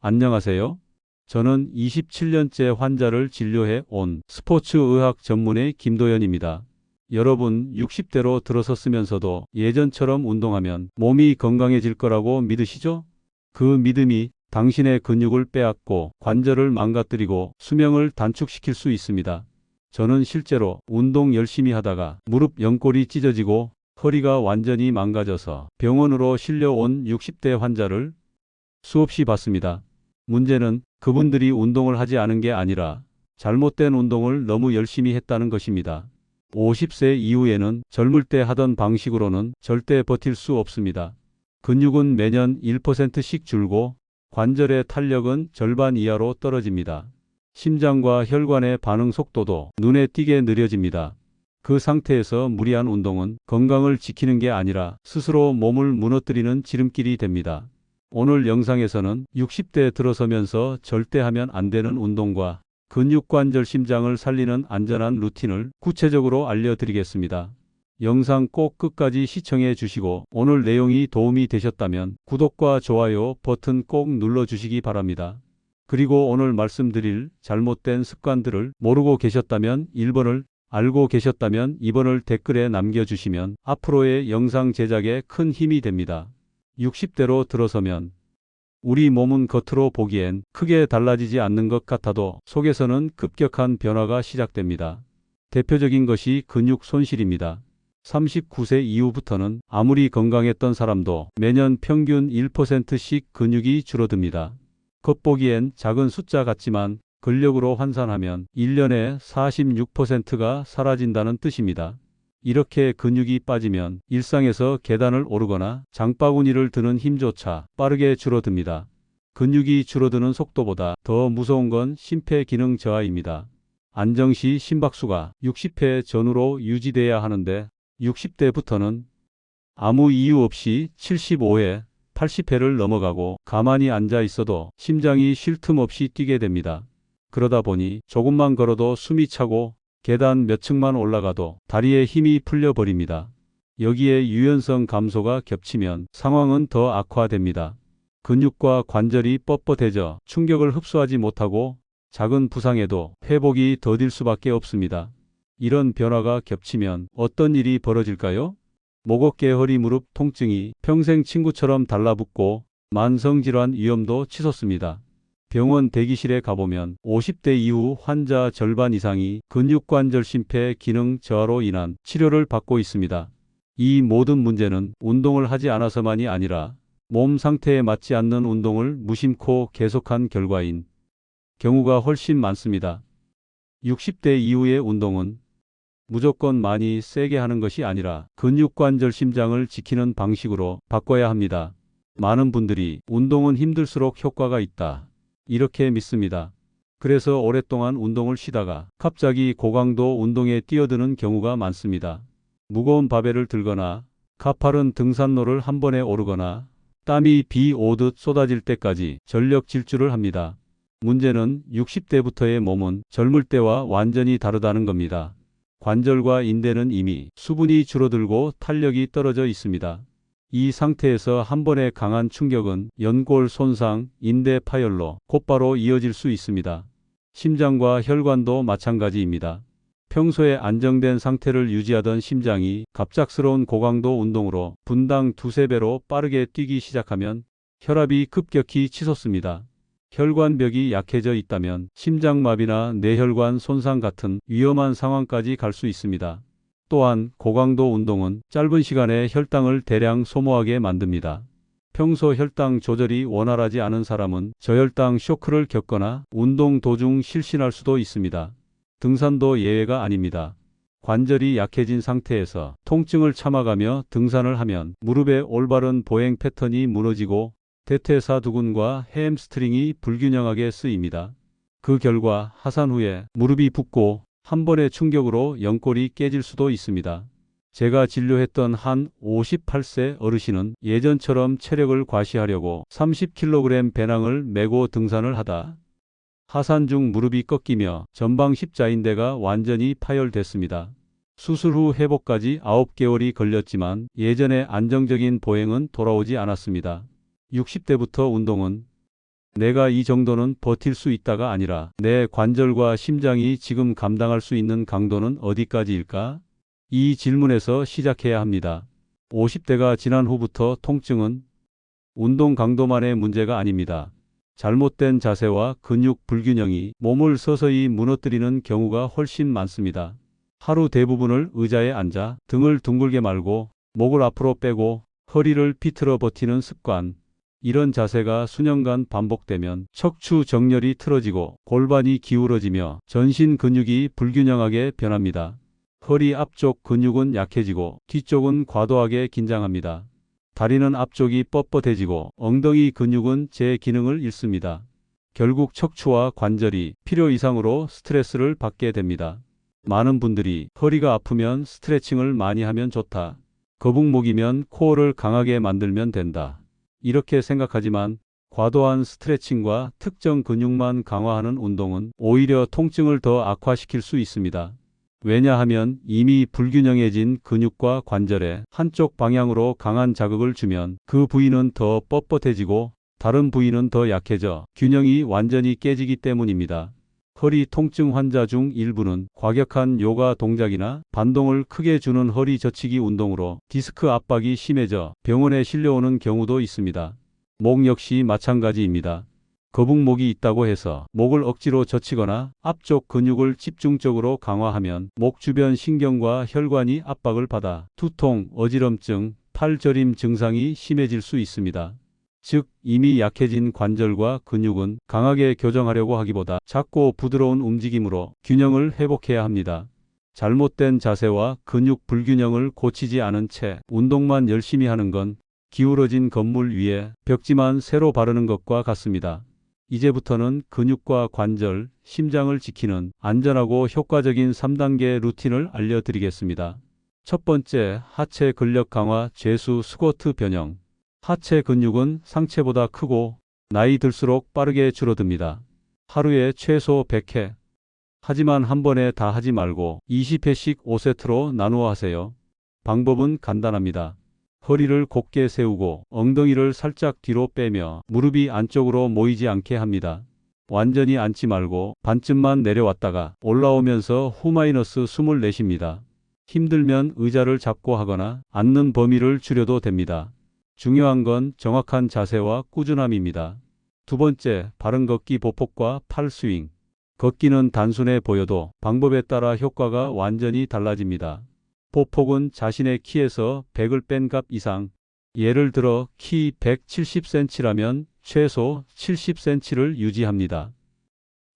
안녕하세요. 저는 27년째 환자를 진료해 온 스포츠의학 전문의 김도연입니다. 여러분 60대로 들어섰으면서도 예전처럼 운동하면 몸이 건강해질 거라고 믿으시죠? 그 믿음이 당신의 근육을 빼앗고 관절을 망가뜨리고 수명을 단축시킬 수 있습니다. 저는 실제로 운동 열심히 하다가 무릎 연골이 찢어지고 허리가 완전히 망가져서 병원으로 실려온 60대 환자를 수없이 봤습니다. 문제는 그분들이 운동을 하지 않은 게 아니라 잘못된 운동을 너무 열심히 했다는 것입니다. 50세 이후에는 젊을 때 하던 방식으로는 절대 버틸 수 없습니다. 근육은 매년 1%씩 줄고 관절의 탄력은 절반 이하로 떨어집니다. 심장과 혈관의 반응 속도도 눈에 띄게 느려집니다. 그 상태에서 무리한 운동은 건강을 지키는 게 아니라 스스로 몸을 무너뜨리는 지름길이 됩니다. 오늘 영상에서는 60대 들어서면서 절대 하면 안 되는 운동과 근육관절 심장을 살리는 안전한 루틴을 구체적으로 알려드리겠습니다. 영상 꼭 끝까지 시청해 주시고 오늘 내용이 도움이 되셨다면 구독과 좋아요 버튼 꼭 눌러주시기 바랍니다. 그리고 오늘 말씀드릴 잘못된 습관들을 모르고 계셨다면 1번을, 알고 계셨다면 2번을 댓글에 남겨주시면 앞으로의 영상 제작에 큰 힘이 됩니다. 60대로 들어서면 우리 몸은 겉으로 보기엔 크게 달라지지 않는 것 같아도 속에서는 급격한 변화가 시작됩니다. 대표적인 것이 근육 손실입니다. 39세 이후부터는 아무리 건강했던 사람도 매년 평균 1%씩 근육이 줄어듭니다. 겉보기엔 작은 숫자 같지만 근력으로 환산하면 1년에 46%가 사라진다는 뜻입니다. 이렇게 근육이 빠지면 일상에서 계단을 오르거나 장바구니를 드는 힘조차 빠르게 줄어듭니다. 근육이 줄어드는 속도보다 더 무서운 건 심폐기능 저하입니다. 안정시 심박수가 60회 전후로 유지돼야 하는데 60대부터는 아무 이유 없이 75회, 80회를 넘어가고 가만히 앉아 있어도 심장이 쉴 틈 없이 뛰게 됩니다. 그러다 보니 조금만 걸어도 숨이 차고 계단 몇 층만 올라가도 다리에 힘이 풀려버립니다. 여기에 유연성 감소가 겹치면 상황은 더 악화됩니다. 근육과 관절이 뻣뻣해져 충격을 흡수하지 못하고 작은 부상에도 회복이 더딜 수밖에 없습니다. 이런 변화가 겹치면 어떤 일이 벌어질까요? 목, 어깨, 허리, 무릎 통증이 평생 친구처럼 달라붙고 만성질환 위험도 치솟습니다. 병원 대기실에 가보면 50대 이후 환자 절반 이상이 근육관절 심폐 기능 저하로 인한 치료를 받고 있습니다. 이 모든 문제는 운동을 하지 않아서만이 아니라 몸 상태에 맞지 않는 운동을 무심코 계속한 결과인 경우가 훨씬 많습니다. 60대 이후의 운동은 무조건 많이 세게 하는 것이 아니라 근육관절 심장을 지키는 방식으로 바꿔야 합니다. 많은 분들이 운동은 힘들수록 효과가 있다, 이렇게 믿습니다. 그래서 오랫동안 운동을 쉬다가 갑자기 고강도 운동에 뛰어드는 경우가 많습니다. 무거운 바벨을 들거나 가파른 등산로를 한 번에 오르거나 땀이 비 오듯 쏟아질 때까지 전력 질주를 합니다. 문제는 60대부터의 몸은 젊을 때와 완전히 다르다는 겁니다. 관절과 인대는 이미 수분이 줄어들고 탄력이 떨어져 있습니다. 이 상태에서 한 번의 강한 충격은 연골 손상, 인대 파열로 곧바로 이어질 수 있습니다. 심장과 혈관도 마찬가지입니다. 평소에 안정된 상태를 유지하던 심장이 갑작스러운 고강도 운동으로 분당 두세 배로 빠르게 뛰기 시작하면 혈압이 급격히 치솟습니다. 혈관벽이 약해져 있다면 심장마비나 뇌혈관 손상 같은 위험한 상황까지 갈 수 있습니다. 또한 고강도 운동은 짧은 시간에 혈당을 대량 소모하게 만듭니다. 평소 혈당 조절이 원활하지 않은 사람은 저혈당 쇼크를 겪거나 운동 도중 실신할 수도 있습니다. 등산도 예외가 아닙니다. 관절이 약해진 상태에서 통증을 참아가며 등산을 하면 무릎의 올바른 보행 패턴이 무너지고 대퇴사두근과 햄스트링이 불균형하게 쓰입니다. 그 결과 하산 후에 무릎이 붓고 한 번의 충격으로 연골이 깨질 수도 있습니다. 제가 진료했던 한 58세 어르신은 예전처럼 체력을 과시하려고 30kg 배낭을 메고 등산을 하다 하산 중 무릎이 꺾이며 전방 십자인대가 완전히 파열됐습니다. 수술 후 회복까지 9개월이 걸렸지만 예전의 안정적인 보행은 돌아오지 않았습니다. 60대부터 운동은 내가 이 정도는 버틸 수 있다가 아니라 내 관절과 심장이 지금 감당할 수 있는 강도는 어디까지일까? 이 질문에서 시작해야 합니다. 50대가 지난 후부터 통증은 운동 강도만의 문제가 아닙니다. 잘못된 자세와 근육 불균형이 몸을 서서히 무너뜨리는 경우가 훨씬 많습니다. 하루 대부분을 의자에 앉아 등을 둥글게 말고 목을 앞으로 빼고 허리를 비틀어 버티는 습관. 이런 자세가 수년간 반복되면 척추 정렬이 틀어지고 골반이 기울어지며 전신 근육이 불균형하게 변합니다. 허리 앞쪽 근육은 약해지고 뒤쪽은 과도하게 긴장합니다. 다리는 앞쪽이 뻣뻣해지고 엉덩이 근육은 제 기능을 잃습니다. 결국 척추와 관절이 필요 이상으로 스트레스를 받게 됩니다. 많은 분들이 허리가 아프면 스트레칭을 많이 하면 좋다. 거북목이면 코어를 강하게 만들면 된다. 이렇게 생각하지만 과도한 스트레칭과 특정 근육만 강화하는 운동은 오히려 통증을 더 악화시킬 수 있습니다. 왜냐하면 이미 불균형해진 근육과 관절에 한쪽 방향으로 강한 자극을 주면 그 부위는 더 뻣뻣해지고 다른 부위는 더 약해져 균형이 완전히 깨지기 때문입니다. 허리 통증 환자 중 일부는 과격한 요가 동작이나 반동을 크게 주는 허리 젖히기 운동으로 디스크 압박이 심해져 병원에 실려오는 경우도 있습니다. 목 역시 마찬가지입니다. 거북목이 있다고 해서 목을 억지로 젖히거나 앞쪽 근육을 집중적으로 강화하면 목 주변 신경과 혈관이 압박을 받아 두통, 어지럼증, 팔 저림 증상이 심해질 수 있습니다. 즉, 이미 약해진 관절과 근육은 강하게 교정하려고 하기보다 작고 부드러운 움직임으로 균형을 회복해야 합니다. 잘못된 자세와 근육 불균형을 고치지 않은 채 운동만 열심히 하는 건 기울어진 건물 위에 벽지만 새로 바르는 것과 같습니다. 이제부터는 근육과 관절, 심장을 지키는 안전하고 효과적인 3단계 루틴을 알려드리겠습니다. 첫 번째, 하체 근력 강화 죄수 스쿼트 변형. 하체 근육은 상체보다 크고 나이 들수록 빠르게 줄어듭니다. 하루에 최소 100회. 하지만 한 번에 다 하지 말고 20회씩 5세트로 나누어 하세요. 방법은 간단합니다. 허리를 곧게 세우고 엉덩이를 살짝 뒤로 빼며 무릎이 안쪽으로 모이지 않게 합니다. 완전히 앉지 말고 반쯤만 내려왔다가 올라오면서 후- 숨을 내쉽니다. 힘들면 의자를 잡고 하거나 앉는 범위를 줄여도 됩니다. 중요한 건 정확한 자세와 꾸준함입니다. 두 번째, 바른 걷기 보폭과 팔 스윙. 걷기는 단순해 보여도 방법에 따라 효과가 완전히 달라집니다. 보폭은 자신의 키에서 100을 뺀 값 이상, 예를 들어 키 170cm라면 최소 70cm를 유지합니다.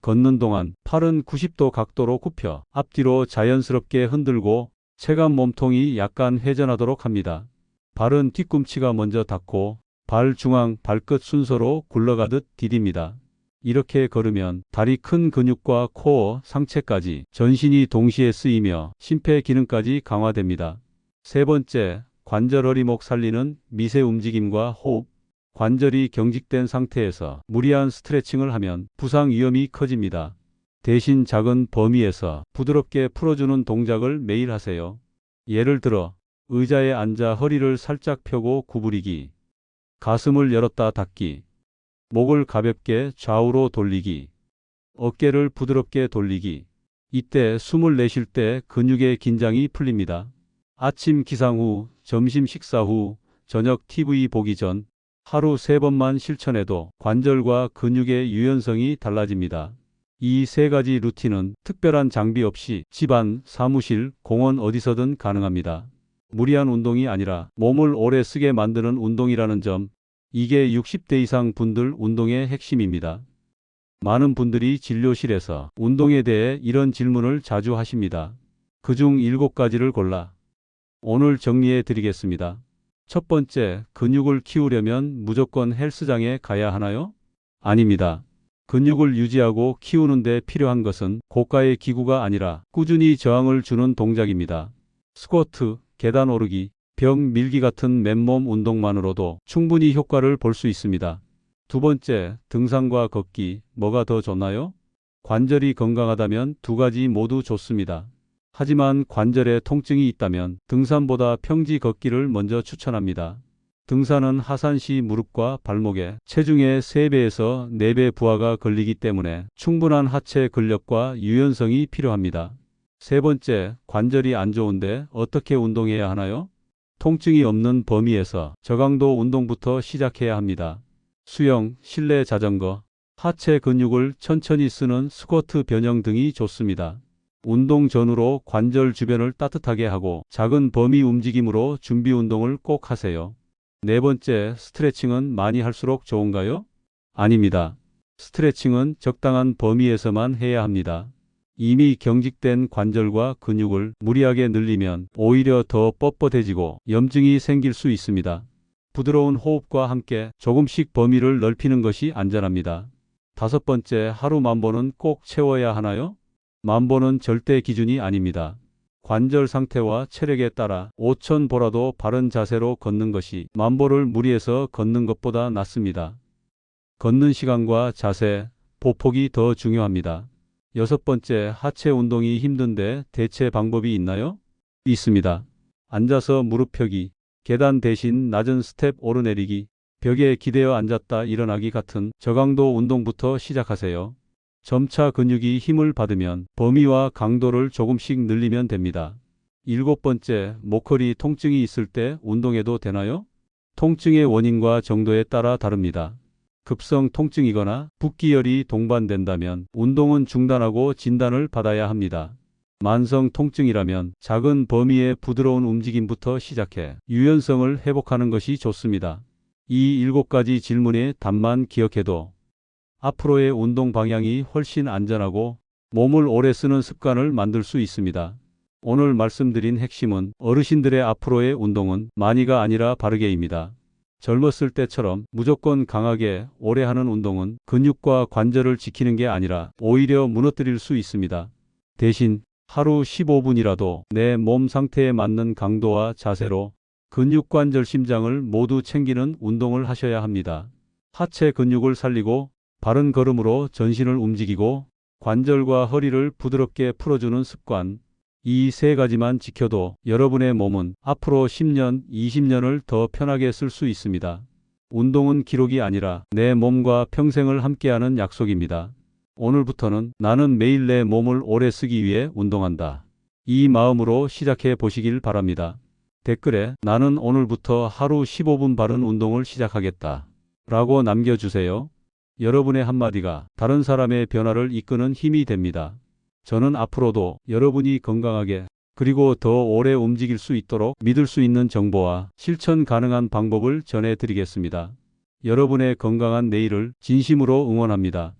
걷는 동안 팔은 90도 각도로 굽혀 앞뒤로 자연스럽게 흔들고 체감 몸통이 약간 회전하도록 합니다. 발은 뒤꿈치가 먼저 닿고 발 중앙, 발끝 순서로 굴러가듯 디딥니다. 이렇게 걸으면 다리 큰 근육과 코어, 상체까지 전신이 동시에 쓰이며 심폐 기능까지 강화됩니다. 세 번째, 관절 허리목 살리는 미세 움직임과 호흡. 관절이 경직된 상태에서 무리한 스트레칭을 하면 부상 위험이 커집니다. 대신 작은 범위에서 부드럽게 풀어주는 동작을 매일 하세요. 예를 들어 의자에 앉아 허리를 살짝 펴고 구부리기, 가슴을 열었다 닫기, 목을 가볍게 좌우로 돌리기, 어깨를 부드럽게 돌리기. 이때 숨을 내쉴 때 근육의 긴장이 풀립니다. 아침 기상 후, 점심 식사 후, 저녁 TV 보기 전 하루 3번만 실천해도 관절과 근육의 유연성이 달라집니다. 이 세 가지 루틴은 특별한 장비 없이 집안, 사무실, 공원 어디서든 가능합니다. 무리한 운동이 아니라 몸을 오래 쓰게 만드는 운동이라는 점, 이게 60대 이상 분들 운동의 핵심입니다. 많은 분들이 진료실에서 운동에 대해 이런 질문을 자주 하십니다. 그중 7가지를 골라 오늘 정리해 드리겠습니다. 첫 번째, 근육을 키우려면 무조건 헬스장에 가야 하나요? 아닙니다. 근육을 유지하고 키우는 데 필요한 것은 고가의 기구가 아니라 꾸준히 저항을 주는 동작입니다. 스쿼트, 계단 오르기, 벽 밀기 같은 맨몸 운동만으로도 충분히 효과를 볼 수 있습니다. 두 번째, 등산과 걷기, 뭐가 더 좋나요? 관절이 건강하다면 두 가지 모두 좋습니다. 하지만 관절에 통증이 있다면 등산보다 평지 걷기를 먼저 추천합니다. 등산은 하산시 무릎과 발목에 체중의 3배에서 4배 부하가 걸리기 때문에 충분한 하체 근력과 유연성이 필요합니다. 세 번째, 관절이 안 좋은데 어떻게 운동해야 하나요? 통증이 없는 범위에서 저강도 운동부터 시작해야 합니다. 수영, 실내 자전거, 하체 근육을 천천히 쓰는 스쿼트 변형 등이 좋습니다. 운동 전후로 관절 주변을 따뜻하게 하고 작은 범위 움직임으로 준비 운동을 꼭 하세요. 네 번째, 스트레칭은 많이 할수록 좋은가요? 아닙니다. 스트레칭은 적당한 범위에서만 해야 합니다. 이미 경직된 관절과 근육을 무리하게 늘리면 오히려 더 뻣뻣해지고 염증이 생길 수 있습니다. 부드러운 호흡과 함께 조금씩 범위를 넓히는 것이 안전합니다. 다섯 번째, 하루 10,000보는 꼭 채워야 하나요? 10,000보는 절대 기준이 아닙니다. 관절 상태와 체력에 따라 5,000보라도 바른 자세로 걷는 것이 10,000보를 무리해서 걷는 것보다 낫습니다. 걷는 시간과 자세, 보폭이 더 중요합니다. 여섯 번째, 하체 운동이 힘든데 대체 방법이 있나요? 있습니다. 앉아서 무릎 펴기, 계단 대신 낮은 스텝 오르내리기, 벽에 기대어 앉았다 일어나기 같은 저강도 운동부터 시작하세요. 점차 근육이 힘을 받으면 범위와 강도를 조금씩 늘리면 됩니다. 일곱 번째, 목허리 통증이 있을 때 운동해도 되나요? 통증의 원인과 정도에 따라 다릅니다. 급성 통증이거나 붓기열이 동반된다면 운동은 중단하고 진단을 받아야 합니다. 만성 통증이라면 작은 범위의 부드러운 움직임부터 시작해 유연성을 회복하는 것이 좋습니다. 이 7가지 질문의 답만 기억해도 앞으로의 운동 방향이 훨씬 안전하고 몸을 오래 쓰는 습관을 만들 수 있습니다. 오늘 말씀드린 핵심은 어르신들의 앞으로의 운동은 많이가 아니라 바르게입니다. 젊었을 때처럼 무조건 강하게 오래 하는 운동은 근육과 관절을 지키는 게 아니라 오히려 무너뜨릴 수 있습니다. 대신 하루 15분이라도 내 몸 상태에 맞는 강도와 자세로 근육, 관절, 심장을 모두 챙기는 운동을 하셔야 합니다. 하체 근육을 살리고 바른 걸음으로 전신을 움직이고 관절과 허리를 부드럽게 풀어주는 습관, 이 3가지만 지켜도 여러분의 몸은 앞으로 10년, 20년을 더 편하게 쓸 수 있습니다. 운동은 기록이 아니라 내 몸과 평생을 함께하는 약속입니다. 오늘부터는 나는 매일 내 몸을 오래 쓰기 위해 운동한다. 이 마음으로 시작해 보시길 바랍니다. 댓글에 나는 오늘부터 하루 15분 바른 운동을 시작하겠다 라고 남겨주세요. 여러분의 한마디가 다른 사람의 변화를 이끄는 힘이 됩니다. 저는 앞으로도 여러분이 건강하게 그리고 더 오래 움직일 수 있도록 믿을 수 있는 정보와 실천 가능한 방법을 전해드리겠습니다. 여러분의 건강한 내일을 진심으로 응원합니다.